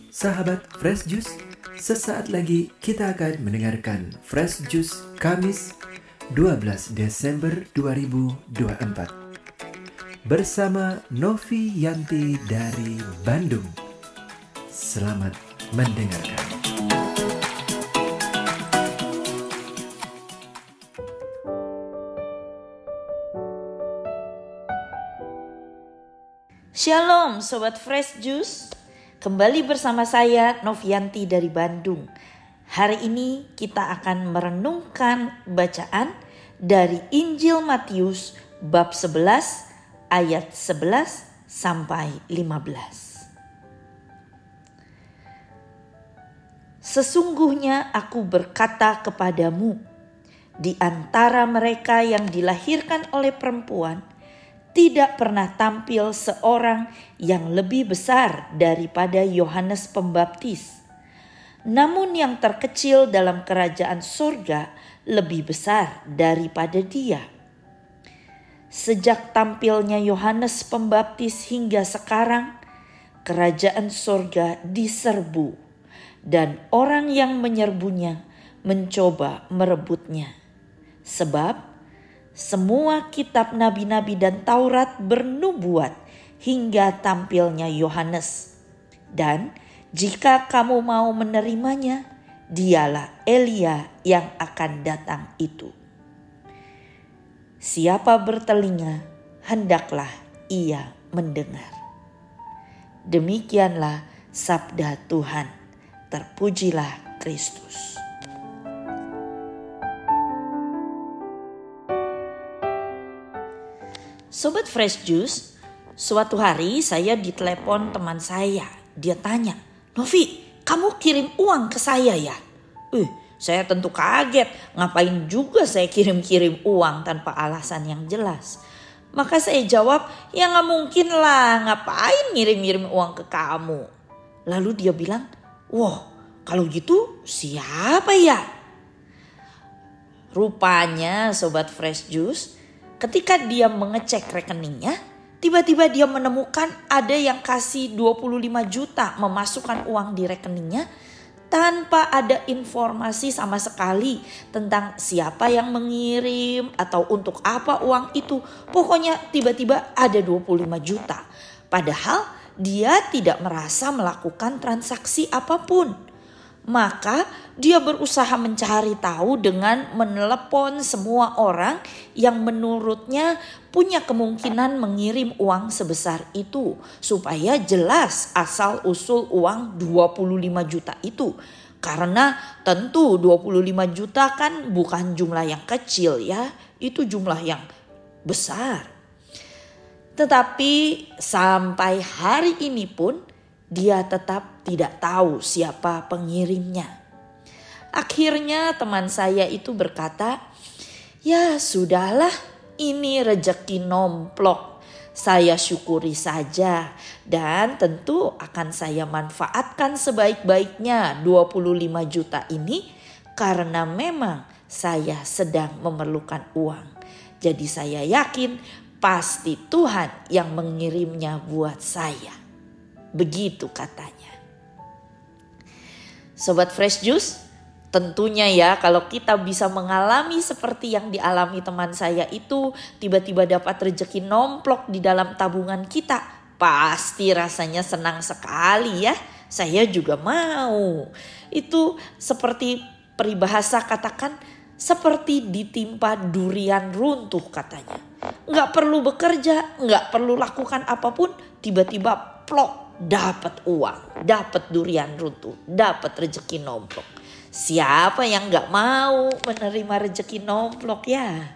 Sahabat Fresh Juice, sesaat lagi kita akan mendengarkan Fresh Juice Kamis 12 Desember 2024 bersama Novi Yanti dari Bandung. Selamat mendengarkan. Shalom Sobat Fresh Juice. Kembali bersama saya Novianti dari Bandung. Hari ini kita akan merenungkan bacaan dari Injil Matius bab 11 ayat 11 sampai 15. Sesungguhnya aku berkata kepadamu, di antara mereka yang dilahirkan oleh perempuan tidak pernah tampil seorang yang lebih besar daripada Yohanes Pembaptis. Namun yang terkecil dalam kerajaan surga lebih besar daripada dia. Sejak tampilnya Yohanes Pembaptis hingga sekarang, kerajaan surga diserbu dan orang yang menyerbunya mencoba merebutnya. Sebab semua kitab nabi-nabi dan Taurat bernubuat hingga tampilnya Yohanes. Dan jika kamu mau menerimanya, dialah Elia yang akan datang itu. Siapa bertelinga, hendaklah ia mendengar. Demikianlah sabda Tuhan. Terpujilah Kristus. Sobat Fresh Juice, suatu hari saya ditelepon teman saya. Dia tanya, "Novi, kamu kirim uang ke saya ya?" Saya tentu kaget. Ngapain juga saya kirim-kirim uang tanpa alasan yang jelas. Maka saya jawab, "Ya gak mungkin lah, ngapain ngirim-ngirim uang ke kamu?" Lalu dia bilang, "Wah, kalau gitu siapa ya?" Rupanya Sobat Fresh Juice, ketika dia mengecek rekeningnya, tiba-tiba dia menemukan ada yang kasih 25 juta memasukkan uang di rekeningnya tanpa ada informasi sama sekali tentang siapa yang mengirim atau untuk apa uang itu. Pokoknya tiba-tiba ada 25 juta. Padahal dia tidak merasa melakukan transaksi apapun. Maka dia berusaha mencari tahu dengan menelepon semua orang yang menurutnya punya kemungkinan mengirim uang sebesar itu. Supaya jelas asal usul uang 25 juta itu. Karena tentu 25 juta kan bukan jumlah yang kecil ya. Itu jumlah yang besar. Tetapi sampai hari ini pun dia tetap tidak tahu siapa pengirimnya. Akhirnya teman saya itu berkata, "Ya sudahlah, ini rezeki nomplok. Saya syukuri saja dan tentu akan saya manfaatkan sebaik-baiknya 25 juta ini karena memang saya sedang memerlukan uang. Jadi saya yakin pasti Tuhan yang mengirimnya buat saya." Begitu katanya. Sobat Fresh Juice, tentunya ya kalau kita bisa mengalami seperti yang dialami teman saya itu, tiba-tiba dapat rezeki nomplok di dalam tabungan kita, pasti rasanya senang sekali ya. Saya juga mau. Itu seperti peribahasa katakan, seperti ditimpa durian runtuh katanya. Gak perlu bekerja, gak perlu lakukan apapun, tiba-tiba plok. Dapat uang, dapat durian runtuh, dapat rezeki nomplok. Siapa yang gak mau menerima rezeki nomplok ya?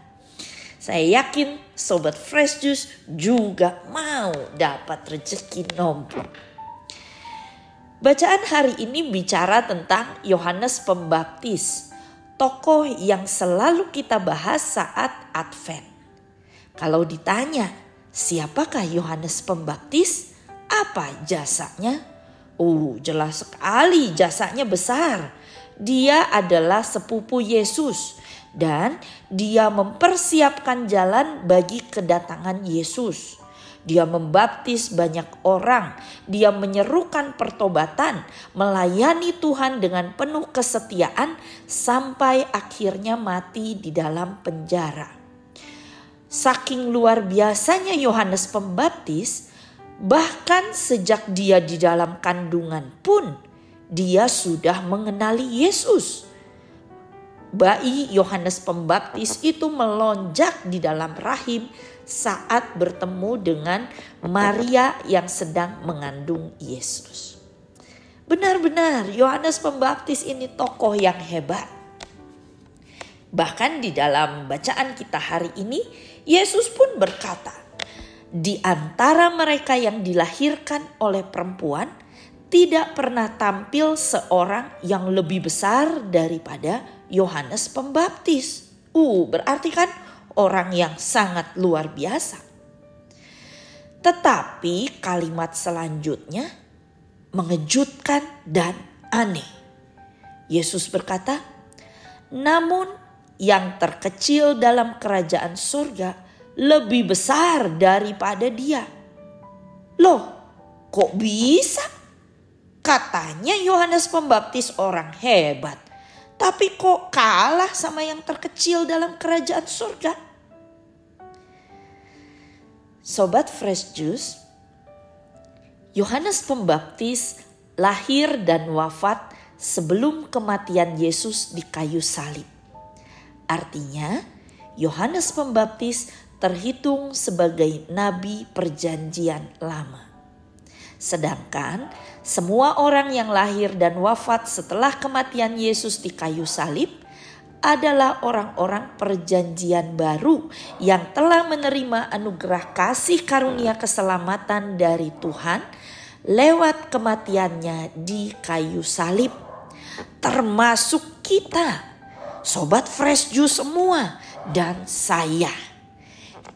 Saya yakin Sobat Fresh Juice juga mau dapat rezeki nomplok. Bacaan hari ini bicara tentang Yohanes Pembaptis, tokoh yang selalu kita bahas saat Advent. Kalau ditanya, siapakah Yohanes Pembaptis? Apa jasanya? Jelas sekali jasanya besar. Dia adalah sepupu Yesus dan dia mempersiapkan jalan bagi kedatangan Yesus. Dia membaptis banyak orang, dia menyerukan pertobatan, melayani Tuhan dengan penuh kesetiaan sampai akhirnya mati di dalam penjara. Saking luar biasanya Yohanes Pembaptis, bahkan sejak dia di dalam kandungan pun dia sudah mengenali Yesus. Bayi Yohanes Pembaptis itu melonjak di dalam rahim saat bertemu dengan Maria yang sedang mengandung Yesus. Benar-benar Yohanes Pembaptis ini tokoh yang hebat. Bahkan di dalam bacaan kita hari ini, Yesus pun berkata, di antara mereka yang dilahirkan oleh perempuan, tidak pernah tampil seorang yang lebih besar daripada Yohanes Pembaptis. Berarti kan orang yang sangat luar biasa. Tetapi kalimat selanjutnya mengejutkan dan aneh. Yesus berkata, namun yang terkecil dalam kerajaan surga lebih besar daripada dia. Loh, kok bisa? Katanya Yohanes Pembaptis orang hebat, tapi kok kalah sama yang terkecil dalam kerajaan surga? Sobat Fresh Juice, Yohanes Pembaptis lahir dan wafat sebelum kematian Yesus di kayu salib. Artinya, Yohanes Pembaptis terhitung sebagai nabi perjanjian lama. Sedangkan semua orang yang lahir dan wafat setelah kematian Yesus di kayu salib adalah orang-orang perjanjian baru yang telah menerima anugerah kasih karunia keselamatan dari Tuhan lewat kematiannya di kayu salib. Termasuk kita, Sobat Fresh Juice semua, dan saya.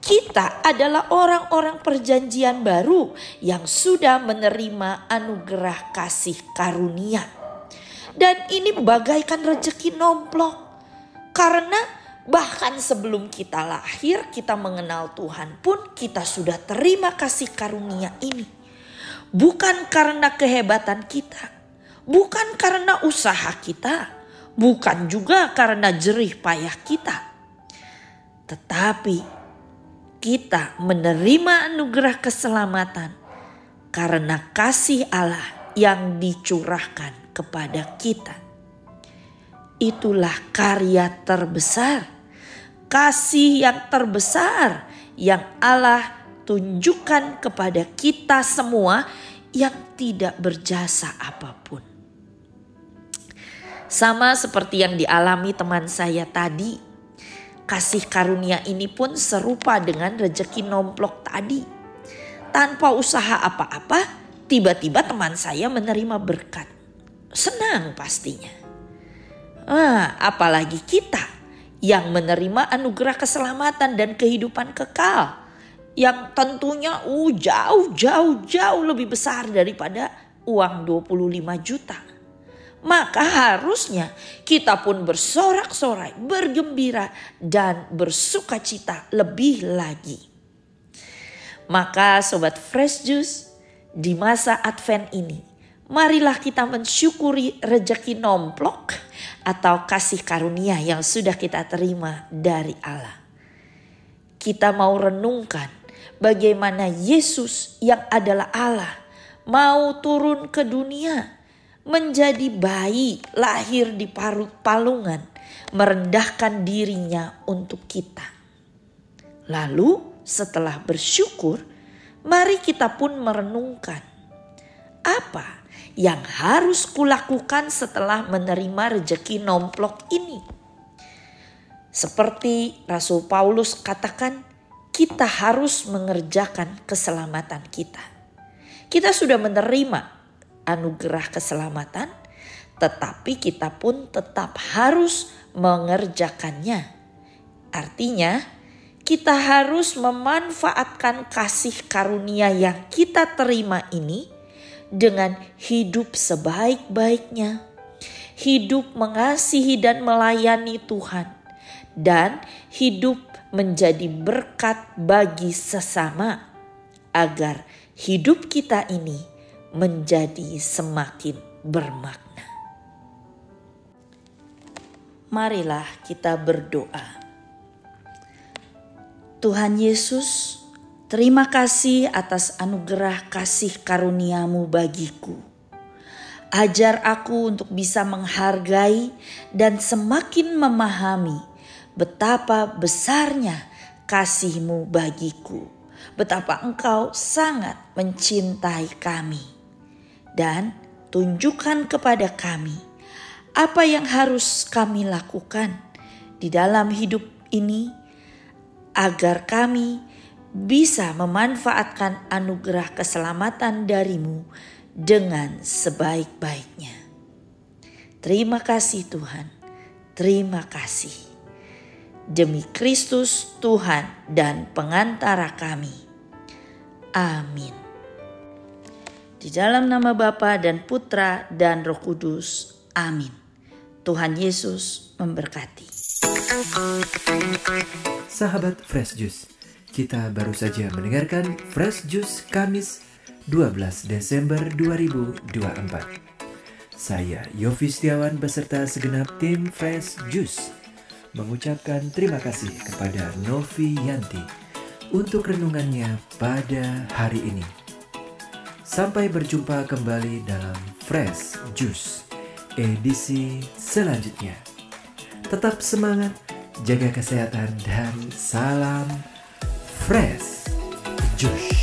Kita adalah orang-orang perjanjian baru yang sudah menerima anugerah kasih karunia. Dan ini bagaikan rezeki nomplok. Karena bahkan sebelum kita lahir, kita mengenal Tuhan pun kita sudah terima kasih karunia ini. Bukan karena kehebatan kita, bukan karena usaha kita, bukan juga karena jerih payah kita. Tetapi kita menerima anugerah keselamatan karena kasih Allah yang dicurahkan kepada kita. Itulah karya terbesar, kasih yang terbesar yang Allah tunjukkan kepada kita semua yang tidak berjasa apapun. Sama seperti yang dialami teman saya tadi. Kasih karunia ini pun serupa dengan rezeki nomplok tadi. Tanpa usaha apa-apa, tiba-tiba teman saya menerima berkat. Senang pastinya. Apalagi kita yang menerima anugerah keselamatan dan kehidupan kekal. Yang tentunya jauh lebih besar daripada uang 25 juta. Maka harusnya kita pun bersorak-sorai, bergembira dan bersukacita lebih lagi. Maka Sobat Fresh Juice, di masa Advent ini, marilah kita mensyukuri rezeki nomplok atau kasih karunia yang sudah kita terima dari Allah. Kita mau renungkan bagaimana Yesus yang adalah Allah mau turun ke dunia, menjadi bayi lahir di parut palungan, merendahkan dirinya untuk kita. Lalu setelah bersyukur, mari kita pun merenungkan, apa yang harus kulakukan setelah menerima rezeki nomplok ini? Seperti Rasul Paulus katakan, kita harus mengerjakan keselamatan kita. Kita sudah menerima anugerah keselamatan, tetapi kita pun tetap harus mengerjakannya. Artinya, kita harus memanfaatkan kasih karunia yang kita terima ini dengan hidup sebaik-baiknya, hidup mengasihi dan melayani Tuhan, dan hidup menjadi berkat bagi sesama. agar hidup kita ini menjadi semakin bermakna. Marilah kita berdoa. Tuhan Yesus, terima kasih atas anugerah kasih karunia-Mu bagiku. Ajar aku untuk bisa menghargai dan semakin memahami betapa besarnya kasih-Mu bagiku. Betapa Engkau sangat mencintai kami. Dan tunjukkan kepada kami apa yang harus kami lakukan di dalam hidup ini agar kami bisa memanfaatkan anugerah keselamatan dari-Mu dengan sebaik-baiknya. Terima kasih Tuhan, terima kasih. Demi Kristus Tuhan dan pengantara kami. Amin. Di dalam nama Bapa dan Putra dan Roh Kudus. Amin. Tuhan Yesus memberkati. Sahabat Fresh Juice, kita baru saja mendengarkan Fresh Juice Kamis 12 Desember 2024. Saya Yofi Setiawan beserta segenap tim Fresh Juice mengucapkan terima kasih kepada Novi Yanti untuk renungannya pada hari ini. Sampai berjumpa kembali dalam Fresh Juice edisi selanjutnya. Tetap semangat, jaga kesehatan, dan salam Fresh Juice.